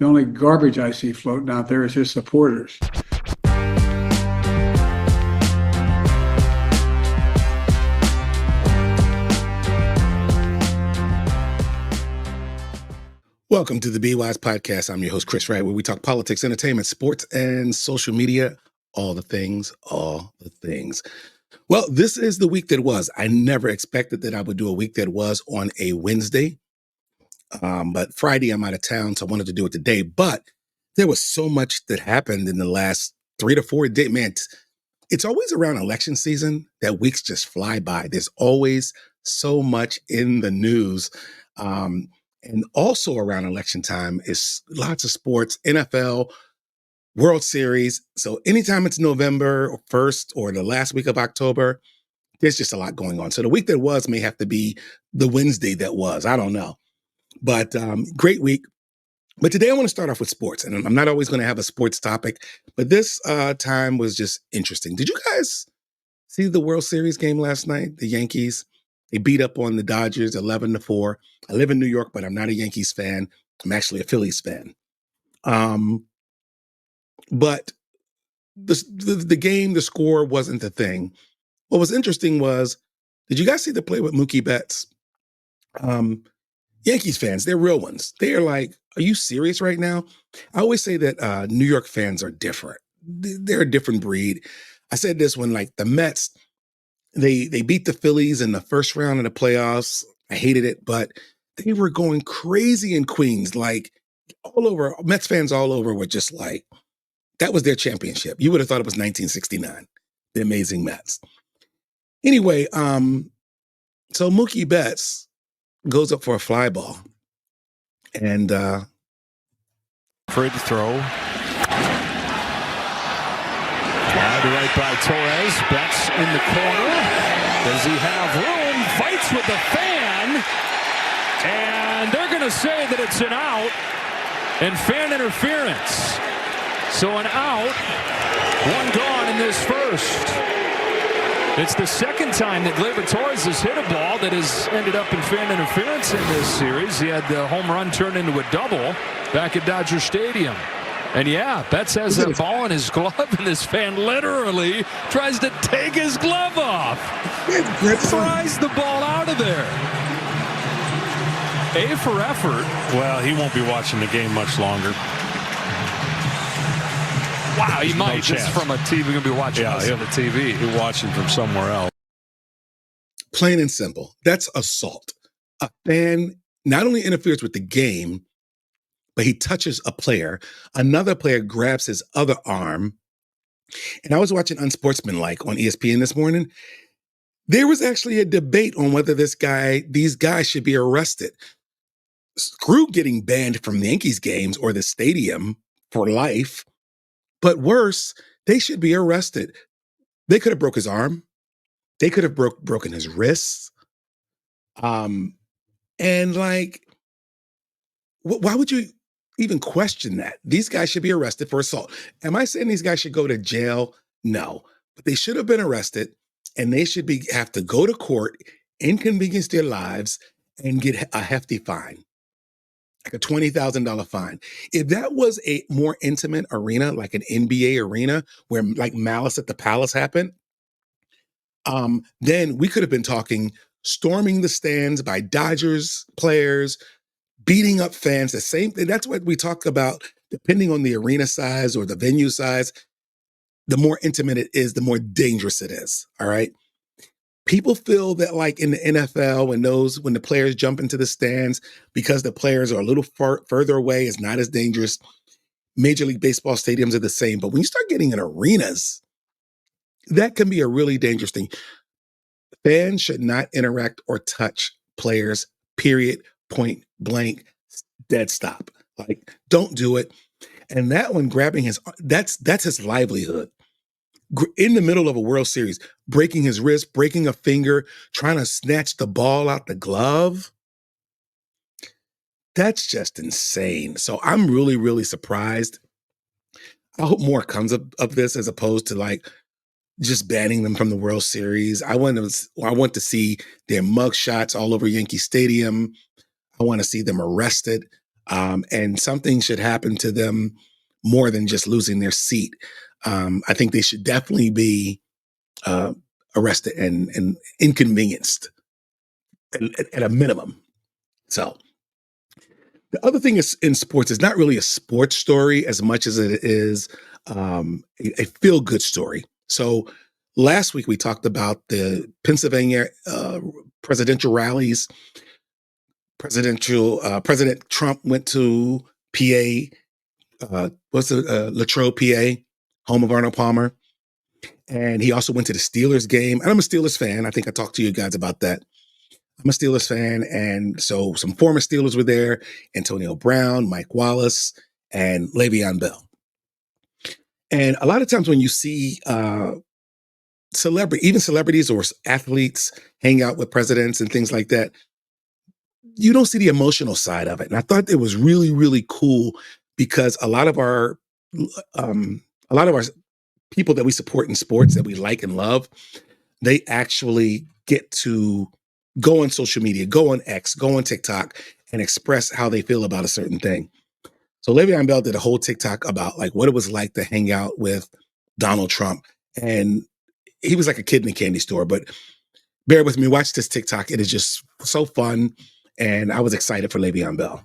The only garbage I see floating out there is his supporters. Welcome to the Be Wise Podcast. I'm your host, Chris Wright, where we talk politics, entertainment, sports, and social media. All the things, all the things. Well, this is the week that was. I never expected that I would do a week that was on a Wednesday. But Friday, I'm out of town, so I wanted to do it today. But there was so much that happened in the last 3 to 4 days. Man, it's always around election season that weeks just fly by. There's always so much in the news. And also around election time is lots of sports, NFL, World Series. So anytime it's November 1st or the last week of October, there's just a lot going on. So the week that was may have to be the Wednesday that was. I don't know. But great week. But today I want to start off with sports. And I'm not always going to have a sports topic, but this time was just interesting. Did you guys see the World Series game last night? The Yankees, they beat up on the Dodgers 11-4. I live in New York, but I'm not a Yankees fan. I'm actually a Phillies fan. But the game, the score wasn't the thing. What was interesting was, did you guys see the play with Mookie Betts? Yankees fans, they're real ones. They are like, are you serious right now? I always say that New York fans are different. They're a different breed. I said this when like the Mets, they beat the Phillies in the first round of the playoffs. I hated it, but they were going crazy in Queens, like all over. Mets fans all over were just like, that was their championship. You would have thought it was 1969, the amazing Mets. Anyway, so Mookie Betts goes up for a fly ball. And afraid to throw. Wide right by Torres. Betts in the corner. Does he have room? Fights with the fan. And they're going to say that it's an out and fan interference. So an out, one gone in this first. It's the second time that Gleyber Torres has hit a ball that has ended up in fan interference in this series. He had the home run turned into a double back at Dodger Stadium. And yeah, Betts has that ball in his glove, and this fan literally tries to take his glove off. Fries the ball out of there. A for effort. Well, he won't be watching the game much longer. Wow, he might. Just from a TV. We're going to be watching this on the TV. He'll watch him from somewhere else. Plain and simple. That's assault. A fan not only interferes with the game, but he touches a player. Another player grabs his other arm. And I was watching Unsportsmanlike on ESPN this morning. There was actually a debate on whether these guys should be arrested. Screw getting banned from the Yankees games or the stadium for life. But worse, they should be arrested. They could have broke his arm. They could have broken his wrists. And like, why would you even question that? These guys should be arrested for assault. Am I saying these guys should go to jail? No. But they should have been arrested, and they should have to go to court, inconvenience their lives, and get a hefty fine. Like a $20,000 fine. If that was a more intimate arena, like an NBA arena where like Malice at the Palace happened, then we could have been talking storming the stands by Dodgers players, beating up fans, the same thing. That's what we talk about, depending on the arena size or the venue size. The more intimate it is, the more dangerous it is, all right? People feel that like in the NFL, when the players jump into the stands, because the players are a little further away, it's not as dangerous. Major League Baseball stadiums are the same. But when you start getting in arenas, that can be a really dangerous thing. Fans should not interact or touch players, period, point blank, dead stop. Like, don't do it. And that one grabbing that's his livelihood. In the middle of a World Series, breaking his wrist, breaking a finger, trying to snatch the ball out the glove. That's just insane. So I'm really, really surprised. I hope more comes of this as opposed to like just banning them from the World Series. I want to see their mug shots all over Yankee Stadium. I want to see them arrested. And something should happen to them more than just losing their seat. I think they should definitely be arrested and inconvenienced at a minimum. So the other thing is in sports is not really a sports story as much as it is a feel-good story. So last week we talked about the Pennsylvania presidential rallies. President Trump went to PA, Latrobe, PA, home of Arnold Palmer. And he also went to the Steelers game. And I'm a Steelers fan. I think I talked to you guys about that. I'm a Steelers fan. And so some former Steelers were there: Antonio Brown, Mike Wallace, and Le'Veon Bell. And a lot of times when you see celebrities or athletes hang out with presidents and things like that, you don't see the emotional side of it. And I thought it was really, really cool because a lot of our people that we support in sports that we like and love, they actually get to go on social media, go on X, go on TikTok, and express how they feel about a certain thing. So Le'Veon Bell did a whole TikTok about like what it was like to hang out with Donald Trump. And he was like a kid in a candy store, but bear with me, watch this TikTok. It is just so fun. And I was excited for Le'Veon Bell.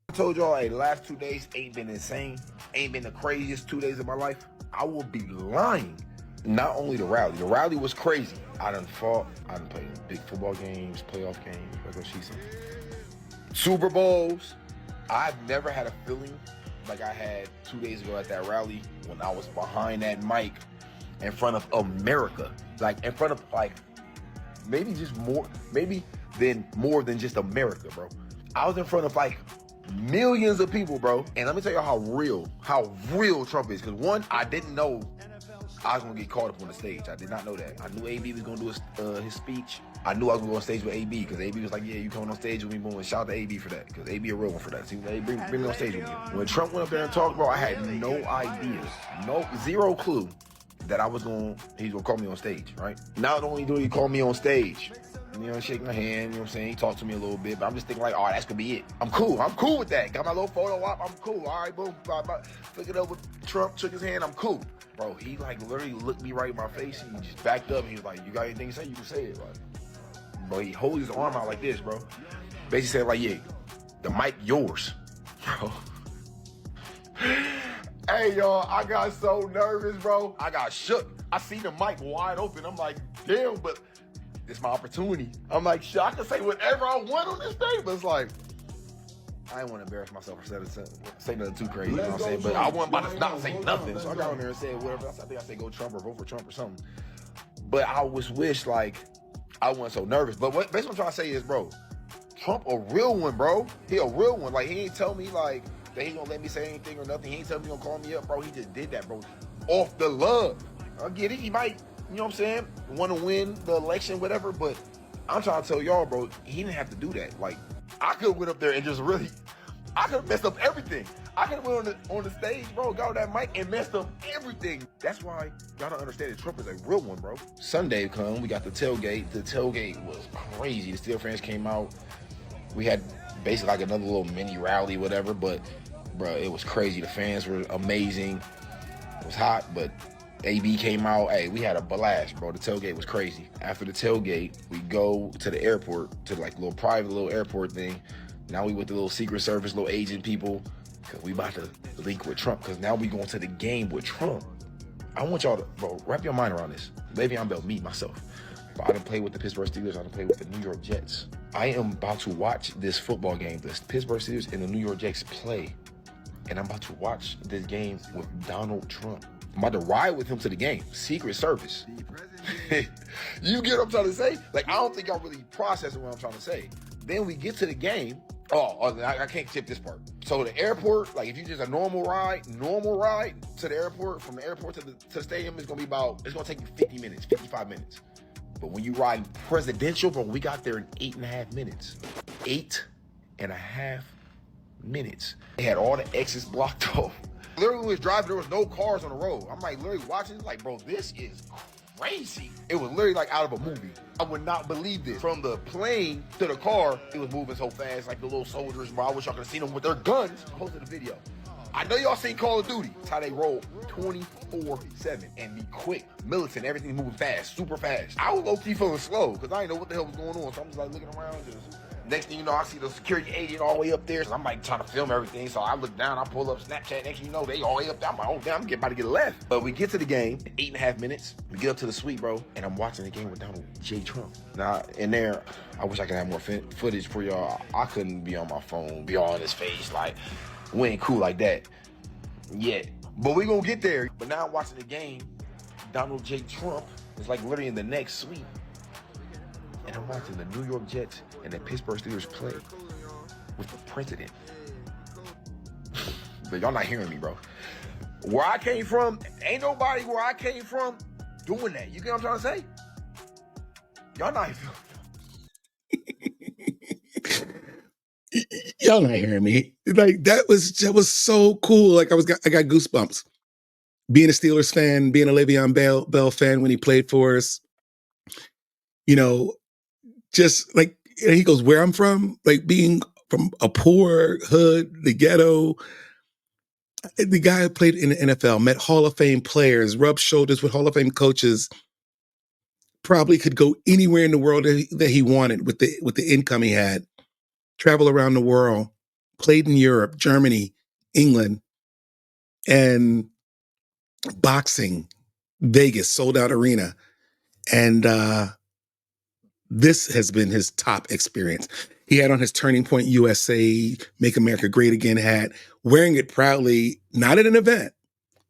I told y'all, hey, the last 2 days ain't been insane, ain't been the craziest 2 days of my life. I will be lying. Not only the rally was crazy. I done fought, I done played big football games, playoff games, regular season, Super Bowls. I've never had a feeling like I had 2 days ago at that rally when I was behind that mic in front of America. Like in front of maybe more than just America, bro. I was in front of like millions of people, bro. And let me tell you how real Trump is. Because one, I didn't know I was gonna get caught up on the stage. I did not know that. I knew AB was gonna do his speech. I knew I was gonna go on stage with AB because AB was like, yeah, you coming on stage with me, boom. And shout out to AB for that, because AB a real one for that. See, hey, bring me on stage with me. When Trump went up there and talked, bro, I had no idea, zero clue that he's gonna call me on stage, right? Not only do he call me on stage, shake my hand, you know what I'm saying? He talked to me a little bit, but I'm just thinking like, all right, that's gonna be it. I'm cool with that. Got my little photo op, I'm cool. All right, boom, flick it up with Trump, shook his hand, I'm cool. Bro, he like literally looked me right in my face and he just backed up and he was like, you got anything to say? You can say it. Like, bro, he holds his arm out like this, bro. Basically said like, yeah, the mic yours, bro. Hey, y'all, I got so nervous, bro. I got shook. I seen the mic wide open. I'm like, damn, but it's my opportunity. I'm like, shit, I can say whatever I want on this stage, but it's like, I didn't want to embarrass myself or say nothing too crazy, you know what I'm saying? But I wasn't about to not say nothing, so I got on there and said whatever. I think I said go Trump or vote for Trump or something. But I wish like I wasn't so nervous. But basically what I'm trying to say is, bro, Trump a real one, bro. He a real one. Like, he ain't tell me like that he gonna let me say anything or nothing. He ain't tell me he gonna call me up, bro. He just did that, bro, off the love. I get it. He might, you know what I'm saying, want to win the election, whatever. But I'm trying to tell y'all, bro, he didn't have to do that. Like, I could have went up there and just really, I could have messed up everything. I could have went on the stage, bro, got on that mic and messed up everything. That's why y'all don't understand that Trump is a real one, bro. Sunday come, we got the tailgate. The tailgate was crazy. The Steel fans came out. We had basically like another little mini rally, whatever, but bro, it was crazy. The fans were amazing. It was hot, but AB came out. Hey, we had a blast, bro. The tailgate was crazy. After the tailgate, we go to the airport, to like little private little airport thing. Now we with the little Secret Service, little agent people, because we about to link with Trump, because now we going to the game with Trump. I want y'all to, bro, wrap your mind around this. Le'Veon Bell, me, myself. But I done played with the Pittsburgh Steelers. I done played with the New York Jets. I am about to watch this football game, the Pittsburgh Steelers and the New York Jets play. And I'm about to watch this game with Donald Trump. I'm about to ride with him to the game. Secret Service. You get what I'm trying to say? Like, I don't think y'all really processing what I'm trying to say. Then we get to the game. I can't skip this part. So the airport, like if you just a normal ride to the airport, from the airport to the stadium, it's gonna take you 50 minutes, 55 minutes. But when you ride presidential, bro, we got there in 8.5 minutes. 8.5 minutes. They had all the exits blocked off. Literally, when we was driving, there was no cars on the road. I'm like literally watching, like, bro, this is crazy. It was literally like out of a movie. I would not believe this. From the plane to the car, it was moving so fast, like the little soldiers, bro. I wish y'all could have seen them with their guns. I posted a video. I know y'all seen Call of Duty. It's how they roll 24/7 and be quick, militant, everything moving fast, super fast. I was low-key feeling slow because I didn't know what the hell was going on. So I'm just like looking around. Next thing you know, I see the security agent all the way up there. So I'm like trying to film everything. So I look down, I pull up Snapchat. Next thing you know, they all the way up there. I'm like, oh damn, I'm about to get left. But we get to the game, 8.5 minutes. We get up to the suite, bro, and I'm watching the game with Donald J. Trump. Now, in there, I wish I could have more footage for y'all. I couldn't be on my phone, be all in his face. Like, we ain't cool like that yet. But we gonna get there. But now I'm watching the game. Donald J. Trump is like literally in the next suite. And I'm watching the New York Jets and the Pittsburgh Steelers play with the president. But y'all not hearing me, bro. Where I came from, ain't nobody where I came from doing that. You get what I'm trying to say? Y'all not Y'all not hearing me. Like that was so cool. Like I got goosebumps. Being a Steelers fan, being a Leveon Bell fan when he played for us. You know, just like he goes, where I'm from, like being from a poor hood, the ghetto. The guy who played in the NFL, met Hall of Fame players, rubbed shoulders with Hall of Fame coaches, probably could go anywhere in the world that he wanted with the income he had, travel around the world, played in Europe, Germany, England, and boxing, Vegas, sold out arena. And this has been his top experience. He had on his Turning Point USA, Make America Great Again hat, wearing it proudly, not at an event,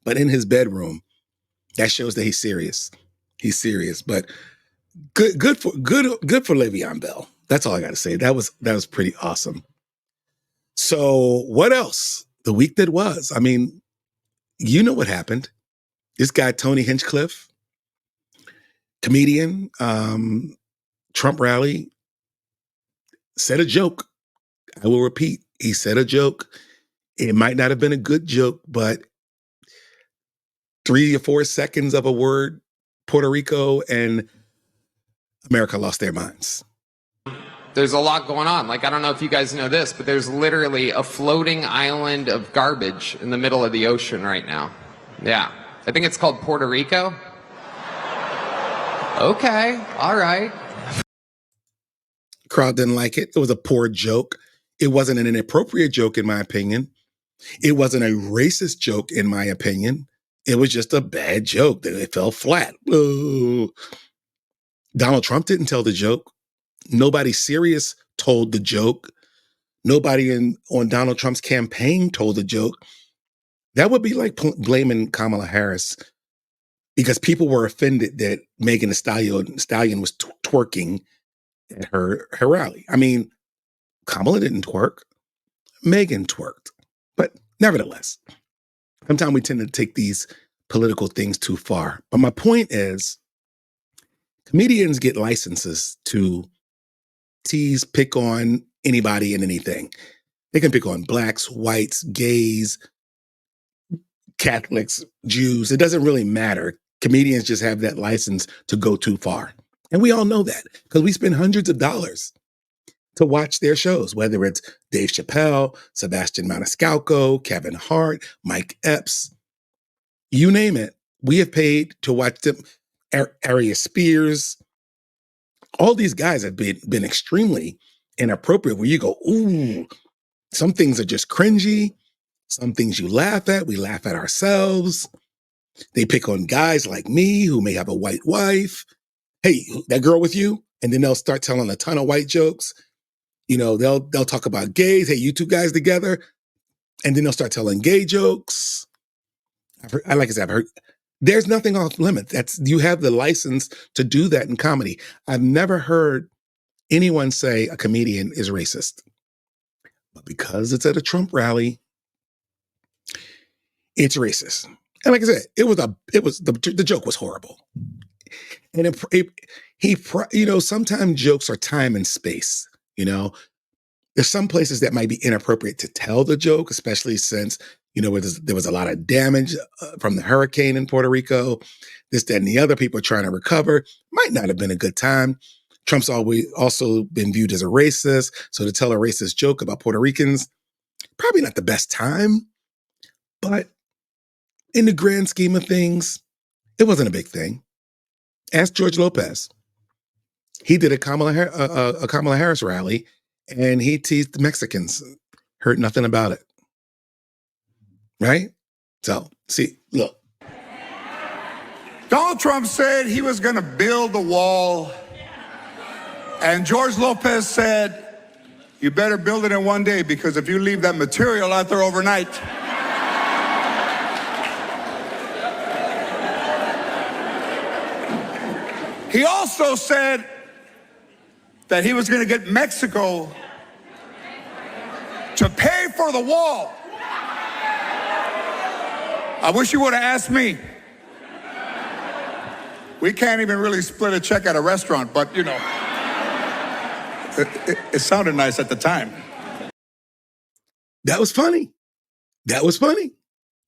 but in his bedroom. That shows that he's serious. He's serious. But good for Le'Veon Bell. That's all I got to say. That was pretty awesome. So what else? The week that was. I mean, you know what happened. This guy, Tony Hinchcliffe, comedian, Trump rally, said a joke. I will repeat, he said a joke. It might not have been a good joke, but 3 or 4 seconds of a word, Puerto Rico and America lost their minds. There's a lot going on. Like, I don't know if you guys know this, but there's literally a floating island of garbage in the middle of the ocean right now. Yeah. I think it's called Puerto Rico. Okay. All right. Crowd didn't like it. It was a poor joke. It wasn't an inappropriate joke, in my opinion. It wasn't a racist joke, in my opinion. It was just a bad joke. It fell flat. Ooh. Donald Trump didn't tell the joke. Nobody serious told the joke. Nobody on Donald Trump's campaign told the joke. That would be like blaming Kamala Harris because people were offended that Megan Thee Stallion was twerking at her rally. I mean, Kamala didn't twerk. Megan twerked. But nevertheless, sometimes we tend to take these political things too far. But my point is, comedians get licenses to tease, pick on anybody and anything. They can pick on blacks, whites, gays, Catholics, Jews. It doesn't really matter. Comedians just have that license to go too far. And we all know that because we spend hundreds of dollars to watch their shows, whether it's Dave Chappelle, Sebastian Maniscalco, Kevin Hart, Mike Epps, you name it. We have paid to watch them. Ari Spears. All these guys have been extremely inappropriate where you go, ooh, some things are just cringy. Some things you laugh at. We laugh at ourselves. They pick on guys like me who may have a white wife. Hey, that girl with you? And then they'll start telling a ton of white jokes. You know, they'll talk about gays. Hey, you two guys together. And then they'll start telling gay jokes. I've heard, there's nothing off limits. You have the license to do that in comedy. I've never heard anyone say a comedian is racist. But because it's at a Trump rally, it's racist. And like I said, the joke was horrible. And sometimes jokes are time and space. You know, there's some places that might be inappropriate to tell the joke, especially since where there was a lot of damage from the hurricane in Puerto Rico. This, that, and the other. People are trying to recover. Might not have been a good time. Trump's always also been viewed as a racist. So to tell a racist joke about Puerto Ricans, probably not the best time. But in the grand scheme of things, it wasn't a big thing. Ask George Lopez. He did a Kamala Harris rally, and he teased the Mexicans. Heard nothing about it. Right? So, see, look. Donald Trump said he was going to build the wall, and George Lopez said, you better build it in one day, because if you leave that material out there overnight, he also said that he was going to get Mexico to pay for the wall. I wish you would have asked me. We can't even really split a check at a restaurant, but it sounded nice at the time. That was funny. That was funny.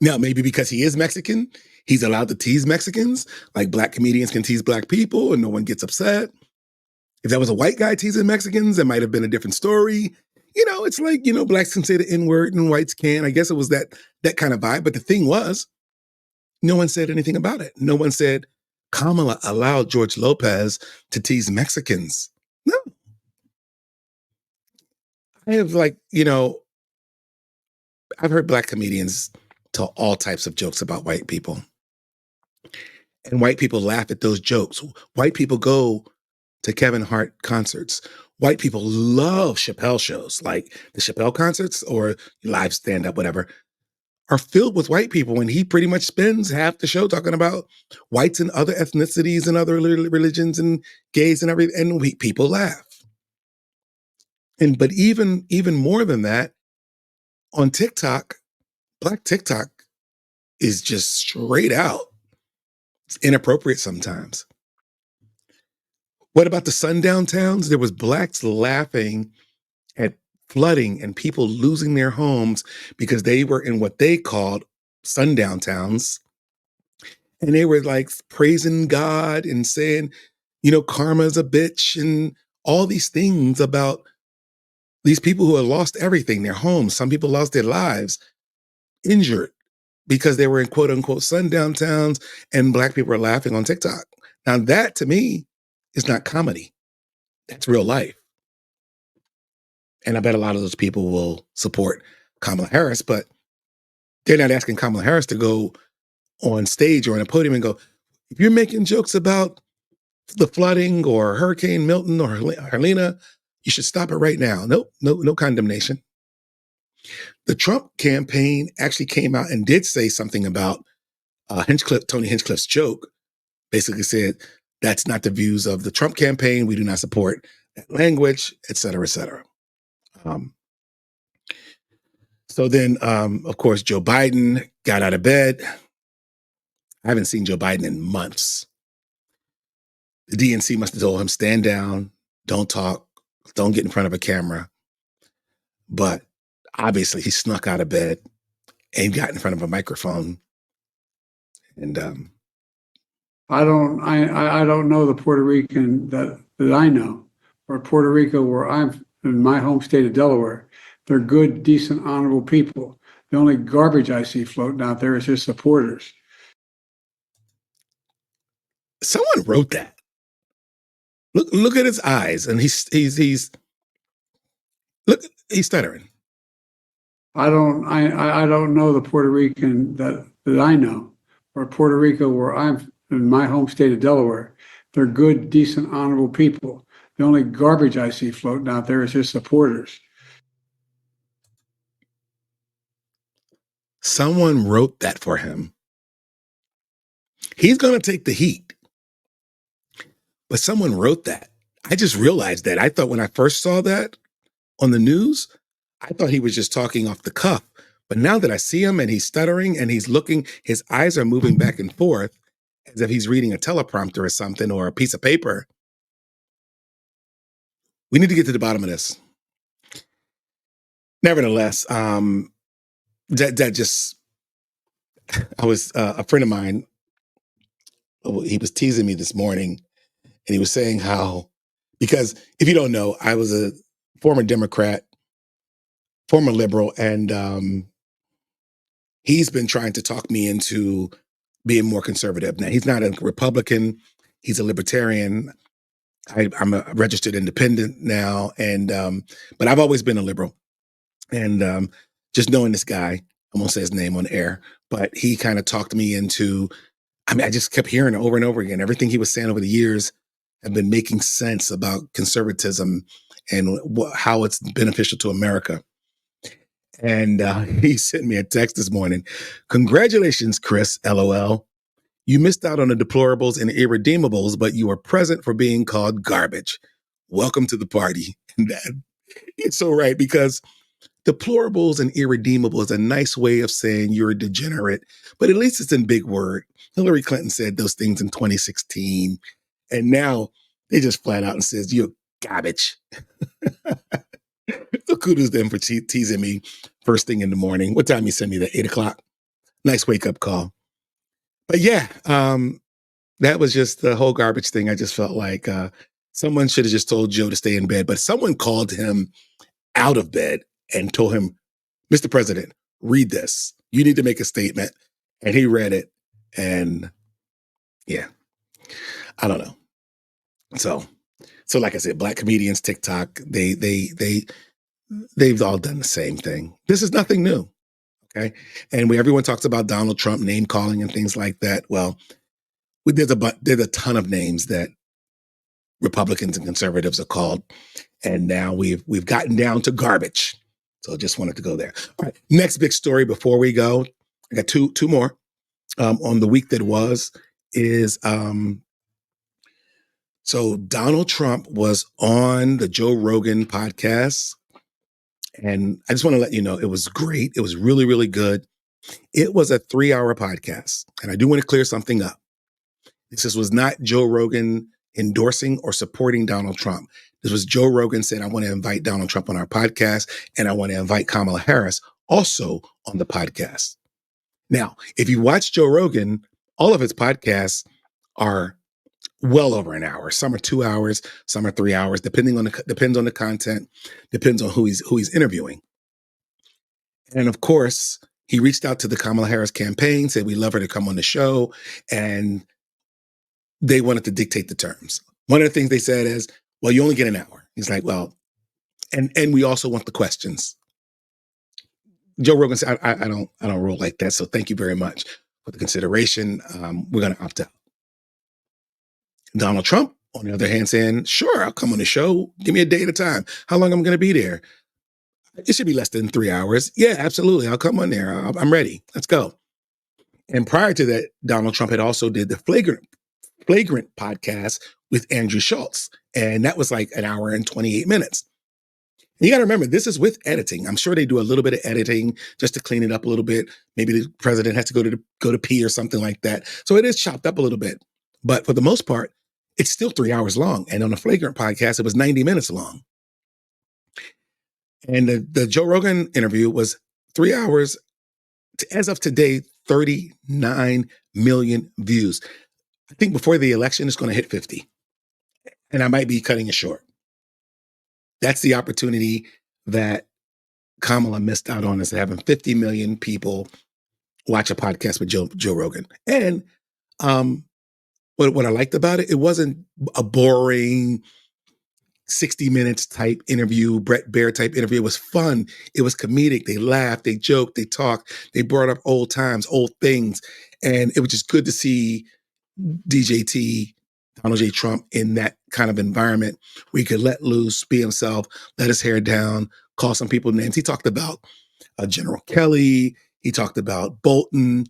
Now, maybe because he is Mexican, he's allowed to tease Mexicans, like black comedians can tease black people and no one gets upset. If that was a white guy teasing Mexicans, it might have been a different story. It's like, blacks can say the N-word and whites can't. I guess it was that kind of vibe. But the thing was, no one said anything about it. No one said Kamala allowed George Lopez to tease Mexicans. No. I have I've heard black comedians tell all types of jokes about white people. And white people laugh at those jokes. White people go to Kevin Hart concerts. White people love Chappelle shows, like the Chappelle concerts or live stand-up, whatever, are filled with white people. And he pretty much spends half the show talking about whites and other ethnicities and other religions and gays and everything. And people laugh. But even more than that, on TikTok, black TikTok is just straight out. It's inappropriate sometimes. What about the sundown towns? There was blacks laughing at flooding and people losing their homes because they were in what they called sundown towns. And they were like praising God and saying, karma's a bitch and all these things about these people who had lost everything, their homes. Some people lost their lives, injured, because they were in quote unquote sundown towns, and black people are laughing on TikTok. Now that to me is not comedy. That's real life. And I bet a lot of those people will support Kamala Harris, but they're not asking Kamala Harris to go on stage or on a podium and go, if you're making jokes about the flooding or Hurricane Milton or Helena, you should stop it right now. Nope, no condemnation. The Trump campaign actually came out and did say something about Tony Hinchcliffe's joke. Basically said, that's not the views of the Trump campaign. We do not support that language, et cetera, et cetera. So then, of course, Joe Biden got out of bed. I haven't seen Joe Biden in months. The DNC must have told him, stand down, don't talk, don't get in front of a camera. But obviously he snuck out of bed and got in front of a microphone. And I don't know the Puerto Rican that I know, or Puerto Rico where I'm in my home state of Delaware. They're good, decent, honorable people. The only garbage I see floating out there is his supporters. someone wrote that. Look at his eyes, and he's stuttering. I don't know the Puerto Rican that I know, or Puerto Rico where I'm in my home state of Delaware. They're good, decent, honorable people. The only garbage I see floating out there is his supporters. Someone wrote that for him. He's going to take the heat. But someone wrote that. I just realized that. I thought when I first saw that on the news, I thought he was just talking off the cuff. But now that I see him and he's stuttering and he's looking, his eyes are moving back and forth as if he's reading a teleprompter or something or a piece of paper. We need to get to the bottom of this. Nevertheless, that just I was a friend of mine. He was teasing me this morning, and he was saying how, because if you don't know, I was a former Democrat, former liberal, and he's been trying to talk me into being more conservative. Now, he's not a Republican; he's a libertarian. I'm a registered independent now, and but I've always been a liberal. And just knowing this guy, I won't say his name on air, but he kind of talked me into. I mean, I just kept hearing it over and over again. Everything he was saying over the years have been making sense about conservatism and how it's beneficial to America. And he sent me a text this morning. Congratulations, Chris, LOL. You missed out on the deplorables and irredeemables, but you are present for being called garbage. Welcome to the party. And that, it's so right, because deplorables and irredeemable is a nice way of saying you're a degenerate, but at least it's in big word. Hillary Clinton said those things in 2016, and now they just flat out and says you're garbage. So kudos to them for teasing me first thing in the morning. What time you send me that? 8 o'clock. Nice wake up call. But yeah, that was just the whole garbage thing. I just felt like someone should have just told Joe to stay in bed, but someone called him out of bed and told him, Mr. President, read this. You need to make a statement. And he read it. And yeah, I don't know. So like I said, Black comedians, TikTok, they've all done the same thing. This is nothing new. Okay. And everyone talks about Donald Trump name calling and things like that. Well, there's a ton of names that Republicans and conservatives are called. And now we've gotten down to garbage. So just wanted to go there. All right. Next big story before we go. I got two more on the week that was is so Donald Trump was on the Joe Rogan podcast. And I just want to let you know, it was great. It was really, really good. It was a 3-hour podcast. And I do want to clear something up. This was not Joe Rogan endorsing or supporting Donald Trump. This was Joe Rogan saying, I want to invite Donald Trump on our podcast, and I want to invite Kamala Harris also on the podcast. Now, if you watch Joe Rogan, all of his podcasts are well over an hour. Some are 2 hours, some are 3 hours, depends on the content, depends on who he's interviewing. And of course, he reached out to the Kamala Harris campaign, said we'd love her to come on the show, and they wanted to dictate the terms. One of the things they said is, well, you only get an hour. He's like, well, and we also want the questions. Joe Rogan said, I don't roll like that. So thank you very much for the consideration. We're going to opt out. Donald Trump, on the other hand, saying, sure, I'll come on the show. Give me a day at a time. How long I'm going to be there? It should be less than 3 hours. Yeah, absolutely. I'll come on there. I'm ready. Let's go. And prior to that, Donald Trump had also did the Flagrant podcast with Andrew Schultz. And that was like an hour and 28 minutes. And you got to remember, this is with editing. I'm sure they do a little bit of editing just to clean it up a little bit. Maybe the president has to go to pee or something like that. So it is chopped up a little bit. But for the most part, it's still 3 hours long. And on the Flagrant podcast, it was 90 minutes long. And the Joe Rogan interview was 3 hours. As of today, 39 million views. I think before the election, it's going to hit 50. And I might be cutting it short. That's the opportunity that Kamala missed out on, is having 50 million people watch a podcast with Joe Rogan. And what I liked about it wasn't a boring 60 minutes type interview, Brett Baer type interview. It was fun. It was comedic. They laughed, they joked, they talked, they brought up old times, old things. And it was just good to see DJT, Donald J. Trump, in that kind of environment where he could let loose, be himself, let his hair down, call some people names. He talked about General Kelly. He talked about Bolton,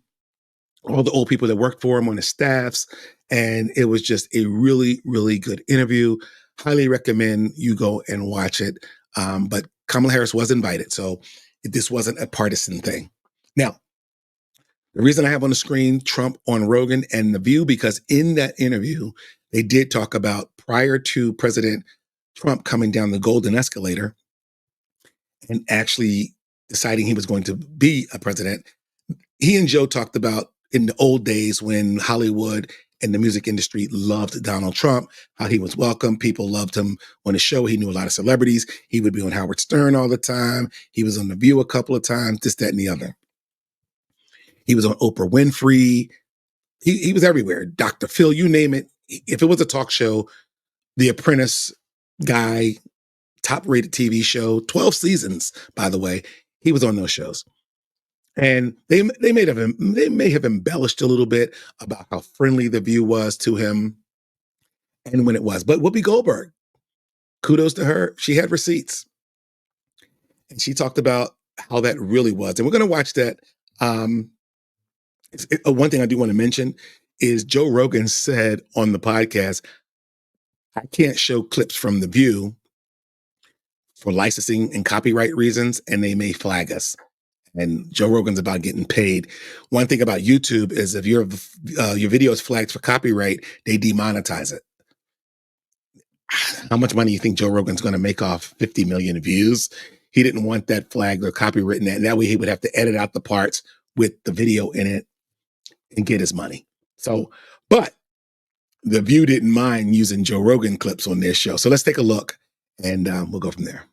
all the old people that worked for him on his staffs. And it was just a really, really good interview. Highly recommend you go and watch it. But Kamala Harris was invited, so this wasn't a partisan thing. Now, the reason I have on the screen Trump on Rogan and The View, because in that interview, they did talk about, prior to President Trump coming down the golden escalator and actually deciding he was going to be a president, he and Joe talked about in the old days when Hollywood and the music industry loved Donald Trump, how he was welcome. People loved him on the show. He knew a lot of celebrities. He would be on Howard Stern all the time. He was on The View a couple of times, this, that, and the other. He was on Oprah Winfrey. He was everywhere. Dr. Phil, you name it. If it was a talk show, The Apprentice guy, top-rated TV show, 12 seasons, by the way, he was on those shows. And they may have embellished a little bit about how friendly The View was to him and when it was. But Whoopi Goldberg, kudos to her. She had receipts. And she talked about how that really was. And we're going to watch that. One thing I do want to mention is Joe Rogan said on the podcast, I can't show clips from The View for licensing and copyright reasons, and they may flag us. And Joe Rogan's about getting paid. One thing about YouTube is if your video is flagged for copyright, they demonetize it. How much money do you think Joe Rogan's going to make off 50 million views? He didn't want that flagged or copywritten. And that way he would have to edit out the parts with the video in it and get his money. So, but The View didn't mind using Joe Rogan clips on their show. So let's take a look and we'll go from there.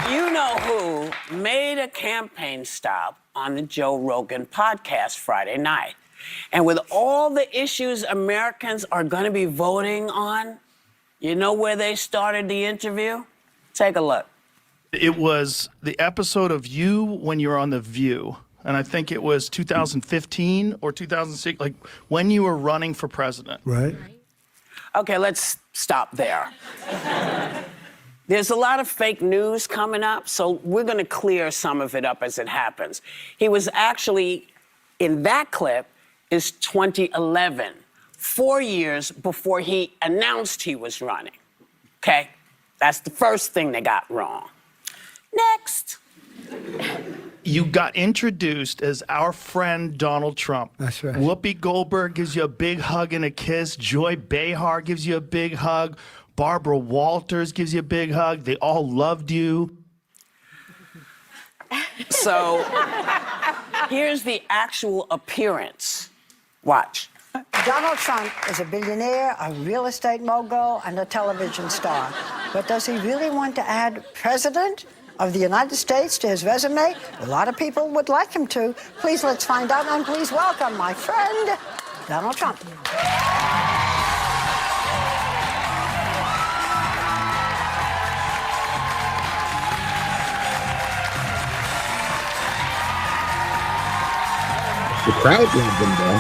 You know who made a campaign stop on the Joe Rogan podcast Friday night. And with all the issues Americans are going to be voting on, you know where they started the interview? Take a look. It was the episode of you when you were on The View. And I think it was 2015 or 2006, like when you were running for president. Right. Okay, let's stop there. There's a lot of fake news coming up, so we're going to clear some of it up as it happens. He was actually, in that clip, is 2011, 4 years before he announced he was running. Okay? That's the first thing they got wrong. Next. You got introduced as our friend Donald Trump. That's right. Whoopi Goldberg gives you a big hug and a kiss. Joy Behar gives you a big hug. Barbara Walters gives you a big hug. They all loved you. So, here's the actual appearance. Watch. Donald Trump is a billionaire, a real estate mogul, and a television star. But does he really want to add president of the United States to his resume? A lot of people would like him to. Please, let's find out, and please welcome my friend, Donald Trump. The crowd loved him, though.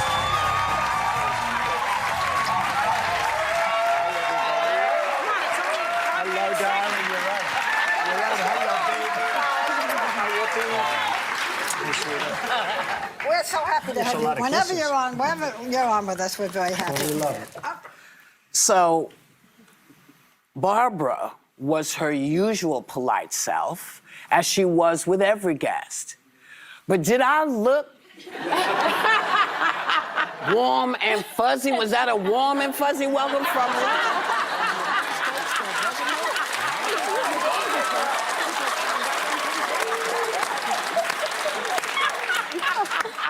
Hello, darling. You're right. Hello, baby. We're so happy to have you. Whenever you're on with us, we're very happy. We love it. So, Barbara was her usual polite self, as she was with every guest. But did I look warm and fuzzy? Was that a warm and fuzzy welcome from her?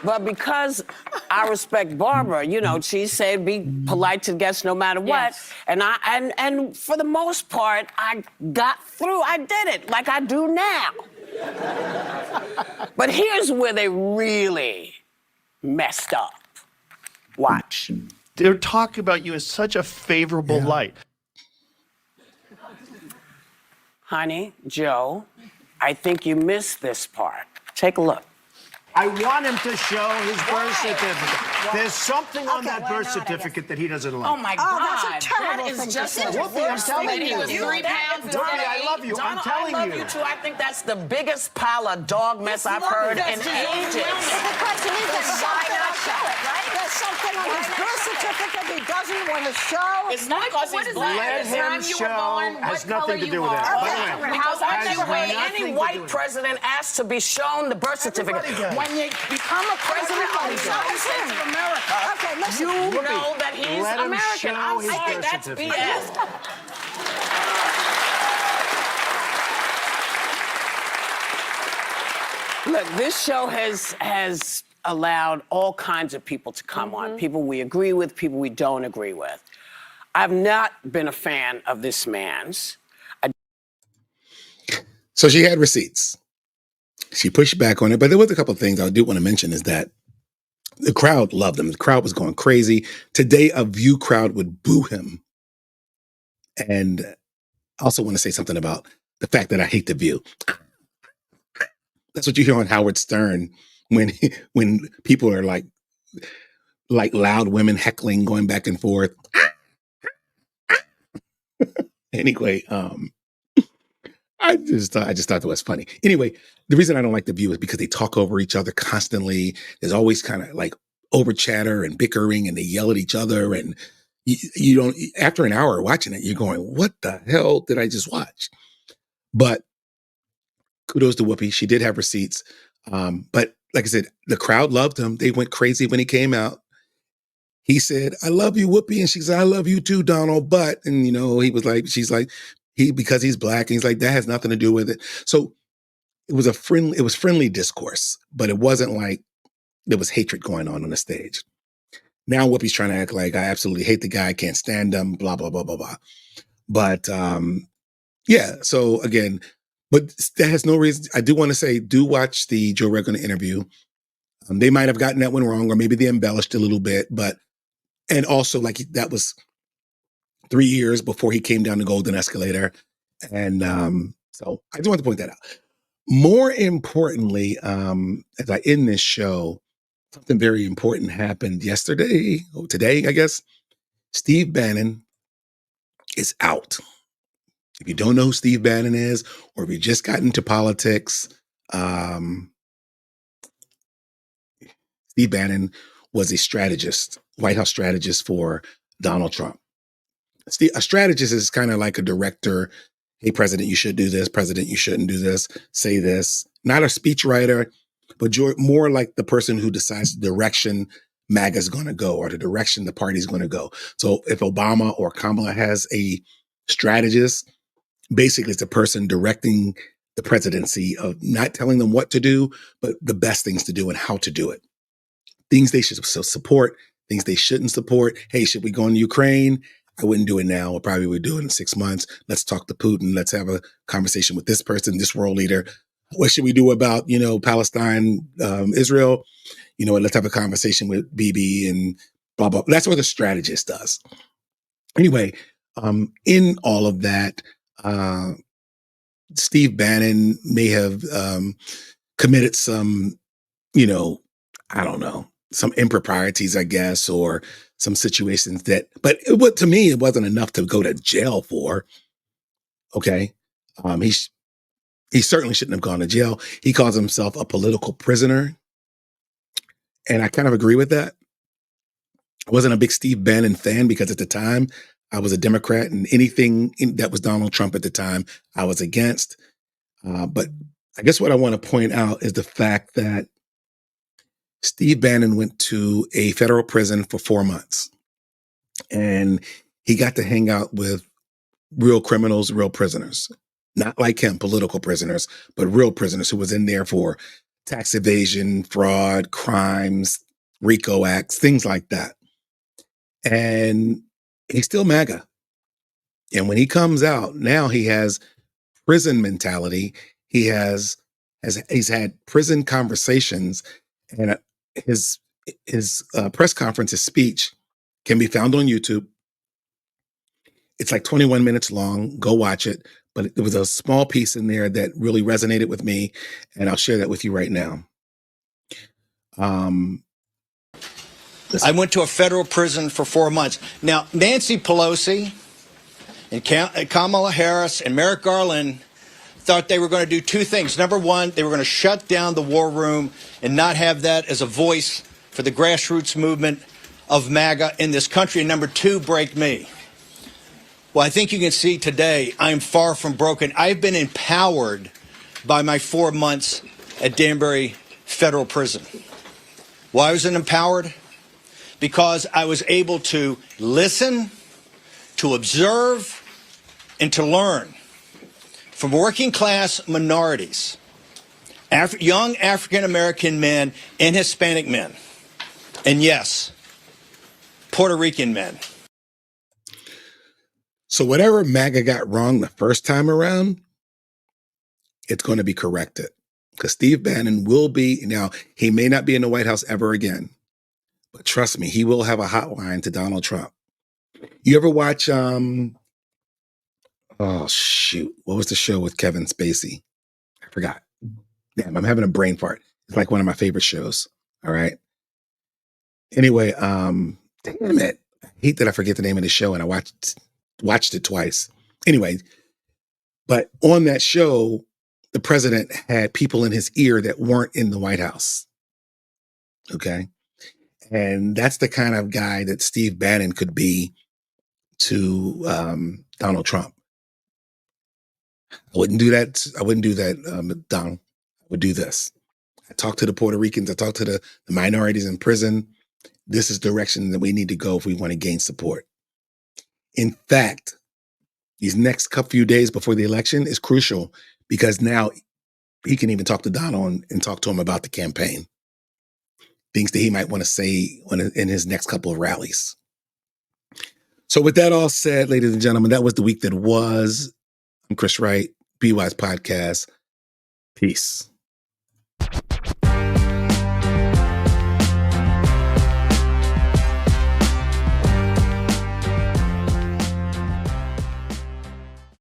But because I respect Barbara, you know, she said be polite to guests no matter what. Yes. And for the most part, I got through. I did it like I do now. But here's where they really messed up. Watch. They're talking about you in such a favorable light. Honey, Joe, I think you missed this part. Take a look. I want him to show his birth certificate. There's something on that birth certificate that he doesn't like. Oh my God. That's a terrible that is thing just to say. the worst I'm thing. telling He was you. 3 pounds. Whoopi, I love you. I'm Donald, telling I love you. you too. I think that's the biggest pile of dog mess I've heard in ages. The question is, there's something on his birth certificate he doesn't want to show. It's not because he's black. Let him show has nothing to do with that. By the way, Because I've has never heard nothing any to white do with it. president asked to be shown the birth certificate. Everybody does. When you become a president of the United States of America, Okay, listen. you know that he's Let him American. show I'm his sorry, birth that's certificate. BS. Look, this show has allowed all kinds of people to come on, people we agree with, people we don't agree with. I've not been a fan of this man's. So she had receipts. She pushed back on it, but there was a couple of things I do want to mention is that the crowd loved him. The crowd was going crazy. Today, a View crowd would boo him. And I also want to say something about the fact that I hate The View. That's what you hear on Howard Stern when people are like loud women heckling, going back and forth. Anyway, I just thought that was funny. Anyway, the reason I don't like The View is because they talk over each other constantly. There's always kind of like over chatter and bickering, and they yell at each other. And you don't, after an hour watching it, you're going, what the hell did I just watch? But kudos to Whoopi. She did have receipts. But like I said, the crowd loved him. They went crazy when he came out. He said, I love you, Whoopi. And she said, I love you too, Donald. But, and he was like, she's like, because he's black. And he's like, that has nothing to do with it. So it was friendly discourse, but it wasn't like there was hatred going on the stage. Now Whoopi's trying to act like I absolutely hate the guy, can't stand him, blah, blah, blah, blah, blah. But yeah, so again, but that has no reason. I do want to say, do watch the Joe Rogan interview. They might have gotten that one wrong, or maybe they embellished a little bit, and also like that was 3 years before he came down the golden escalator. And so I just want to point that out. More importantly, as I end this show, something very important happened today, I guess. Steve Bannon is out. If you don't know who Steve Bannon is, or if you just got into politics, Steve Bannon was a strategist, White House strategist for Donald Trump. A strategist is kind of like a director. Hey, president, you should do this. President, you shouldn't do this. Say this. Not a speechwriter, but more like the person who decides the direction MAGA is going to go, or the direction the party is going to go. So if Obama or Kamala has a strategist, basically it's the person directing the presidency, of not telling them what to do, but the best things to do and how to do it. Things they should support, things they shouldn't support. Hey, should we go in Ukraine? I wouldn't do it now. I probably would do it in 6 months. Let's talk to Putin. Let's have a conversation with this person, this world leader. What should we do about, Palestine, Israel? Let's have a conversation with Bibi and blah, blah. That's what the strategist does. Anyway, in all of that, Steve Bannon may have committed some, I don't know, some improprieties, I guess, or some situations but to me, it wasn't enough to go to jail for. Okay. He certainly shouldn't have gone to jail. He calls himself a political prisoner. And I kind of agree with that. I wasn't a big Steve Bannon fan because at the time I was a Democrat, and anything that was Donald Trump at the time I was against. But I guess what I want to point out is the fact that Steve Bannon went to a federal prison for 4 months, and he got to hang out with real criminals, real prisoners, not like him, political prisoners, but real prisoners who was in there for tax evasion, fraud, crimes, RICO acts, things like that. And he's still MAGA. And when he comes out, now he has prison mentality. He's had prison conversations, and his press conference, his speech can be found on YouTube. It's like 21 minutes long. Go watch it. But there was a small piece in there that really resonated with me, and I'll share that with you right now. I went to a federal prison for 4 months. Now, Nancy Pelosi and Kamala Harris and Merrick Garland thought they were going to do two things. Number one, they were going to shut down the war room and not have that as a voice for the grassroots movement of MAGA in this country. And number two, break me. Well, I think you can see today I'm far from broken. I've been empowered by my 4 months at Danbury Federal Prison. Why was I empowered? Because I was able to listen, to observe, and to learn from working class minorities young African-American men and Hispanic men. And yes, Puerto Rican men. So whatever MAGA got wrong the first time around, it's going to be corrected. Because Steve Bannon will be, now, he may not be in the White House ever again, but trust me, he will have a hotline to Donald Trump. You ever watch, oh shoot, what was the show with Kevin Spacey? I forgot. Damn, I'm having a brain fart. It's like one of my favorite shows. All right. Anyway, damn it. I hate that I forget the name of the show and I watched it twice. Anyway, but on that show, the president had people in his ear that weren't in the White House. Okay. And that's the kind of guy that Steve Bannon could be to Donald Trump. I wouldn't do that. Donald. I would do this. I talk to the Puerto Ricans. I talk to the minorities in prison. This is the direction that we need to go if we want to gain support. In fact, these next few days before the election is crucial because now he can even talk to Donald and talk to him about the campaign. Things that he might want to say in his next couple of rallies. So with that all said, ladies and gentlemen, that was the week that was. I'm Chris Wright, Be Wise Podcast. Peace.